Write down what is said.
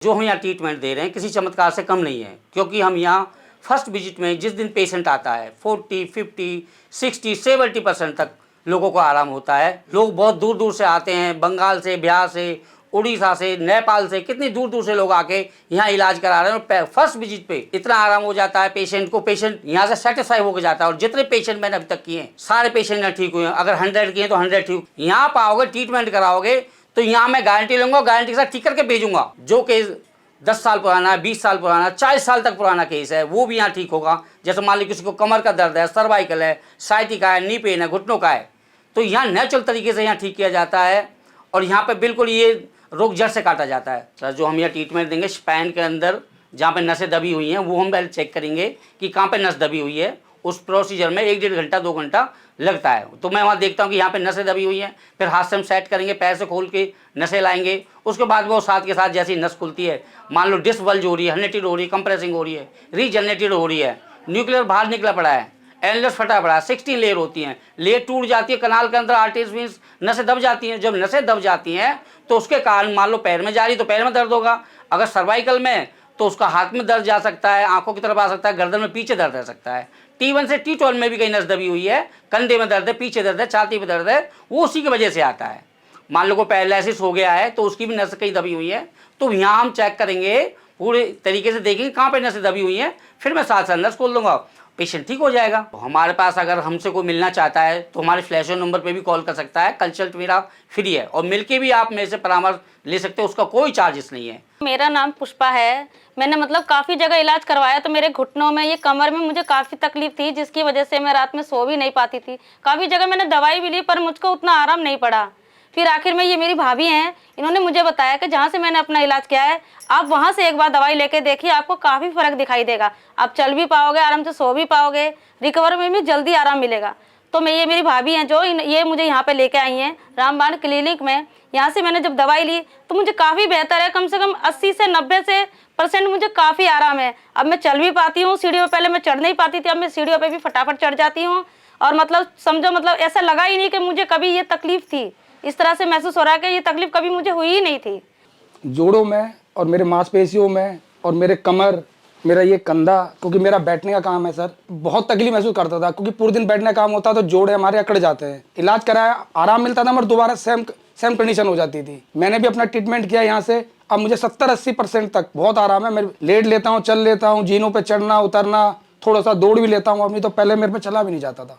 जो हम यहाँ ट्रीटमेंट दे रहे हैं किसी चमत्कार से कम नहीं है, क्योंकि हम यहाँ फर्स्ट विजिट में जिस दिन पेशेंट आता है 40, 50, 60, 70% तक लोगों को आराम होता है। लोग बहुत दूर दूर से आते हैं, बंगाल से, बिहार से, उड़ीसा से, नेपाल से, कितनी दूर दूर से लोग आके यहाँ इलाज करा रहे हैं। और फर्स्ट विजिट पे इतना आराम हो जाता है पेशेंट को, पेशेंट यहाँ से सेटिस्फाई होकर जाता है। और जितने पेशेंट मैंने अभी तक किए हैं सारे पेशेंट यहाँ ठीक हुए हैं। अगर 100 किए तो 100 ठीक। यहाँ पाओगे, ट्रीटमेंट कराओगे तो यहाँ मैं गारंटी लूंगा, गारंटी के साथ ठीक करके भेजूंगा। जो केस 10 साल पुराना, 20 साल पुराना, 40 साल तक पुराना केस है वो भी यहाँ ठीक होगा। जैसे मान लीजिए किसी को कमर का दर्द है, सर्वाइकल है, साइटिका है, नी पेन है, घुटनों का है, तो यहाँ नेचुरल तरीके से यहाँ ठीक किया जाता है। और यहाँ पे बिल्कुल ये रोग जड़ से काटा जाता है। सर जो हम यहाँ ट्रीटमेंट देंगे, स्पाइन के अंदर जहाँ पे नसें दबी हुई हैं वो हम पहले चेक करेंगे कि कहाँ पे नस दबी हुई है। उस प्रोसीजर में 1-1.5 घंटा 2 घंटा लगता है। तो मैं वहाँ देखता हूँ कि यहाँ पे नसें दबी हुई हैं, फिर हाथ से हम सेट करेंगे, पैर से खोल के नसें लाएंगे। उसके बाद वो साथ के साथ जैसी नस खुलती है, मान लो डिस्क बल्ज हो रही है, हर्निएटेड हो रही है, कंप्रेसिंग हो रही है, रीजनरेटेड हो रही है, न्यूक्लियर बाहर निकला पड़ा है, एनलस फटा पड़ा है, 16 लेयर होती हैं, लेयर टूट जाती है, कनाल के अंदर आर्टरीज मींस नसें दब जाती हैं। जब नसें दब जाती हैं तो उसके कारण मान लो पैर में जा रही तो पैर में दर्द होगा, अगर सर्वाइकल में तो उसका हाथ में दर्द जा सकता है, आंखों की तरफ आ सकता है, गर्दन में पीछे दर्द रह सकता है। T1 से T12 में भी कहीं नस दबी हुई है, कंधे में दर्द है, पीछे दर्द है, छाती में दर्द है, वो उसी की वजह से आता है। मान लो को पैरालिसिस हो गया है तो उसकी भी नस कहीं दबी हुई है, तो यहाँ हम चेक करेंगे, पूरे तरीके से देखेंगे कहाँ पे नसें दबी हुई हैं, फिर मैं साथ साथ नस खोल दूंगा, पेशेंट ठीक हो जाएगा। तो हमारे पास अगर हमसे कोई मिलना चाहता है तो हमारे फ्लैश ऑन नंबर पे भी कॉल कर सकता है। कंसल्ट मेरा फ्री है और मिलके भी आप मेरे से परामर्श ले सकते हो, उसका कोई चार्जेस नहीं है। मेरा नाम पुष्पा है। मैंने मतलब काफ़ी जगह इलाज करवाया, तो मेरे घुटनों में, ये कमर में मुझे काफ़ी तकलीफ थी, जिसकी वजह से मैं रात में सो भी नहीं पाती थी। काफ़ी जगह मैंने दवाई भी ली पर मुझको उतना आराम नहीं पड़ा। फिर आखिर में ये मेरी भाभी हैं, इन्होंने मुझे बताया कि जहाँ से मैंने अपना इलाज किया है आप वहाँ से एक बार दवाई लेके देखिए, आपको काफ़ी फ़र्क दिखाई देगा। आप चल भी पाओगे, आराम से सो भी पाओगे, रिकवर में भी जल्दी आराम मिलेगा। तो मैं, ये मेरी भाभी हैं जो ये मुझे यहाँ पे लेके आई हैं रामबाण क्लिनिक में। यहाँ से मैंने जब दवाई ली तो मुझे काफ़ी बेहतर है, कम से कम 80 से 90% मुझे काफ़ी आराम है। अब मैं चल भी पाती हूँ सीढ़ियों, पहले मैं चढ़ नहीं पाती थी, अब मैं सीढ़ियों पे भी फटाफट चढ़ जाती हूँ। और मतलब समझो, मतलब ऐसा लगा ही नहीं कि मुझे कभी ये तकलीफ थी। इस तरह से महसूस हो रहा है कि ये तकलीफ कभी मुझे हुई ही नहीं थी। जोड़ों में और मेरे मांसपेशियों में और मेरे कमर, मेरा ये कंधा, क्योंकि मेरा बैठने का काम है सर, बहुत तकलीफ महसूस करता था, क्योंकि पूरे दिन बैठने का काम होता है तो जोड़े हमारे अकड़ जाते हैं। इलाज कराया, आराम मिलता था, मगर दोबारा सेम कंडीशन हो जाती थी। मैंने भी अपना ट्रीटमेंट किया यहाँ से, अब मुझे 70-80% तक बहुत आराम है। मैं लेट लेता हूँ, चल लेता हूँ, जीनों पर चढ़ना उतरना, थोड़ा सा दौड़ भी लेता हूँ। अपनी तो पहले मेरे पे चला भी नहीं जाता था।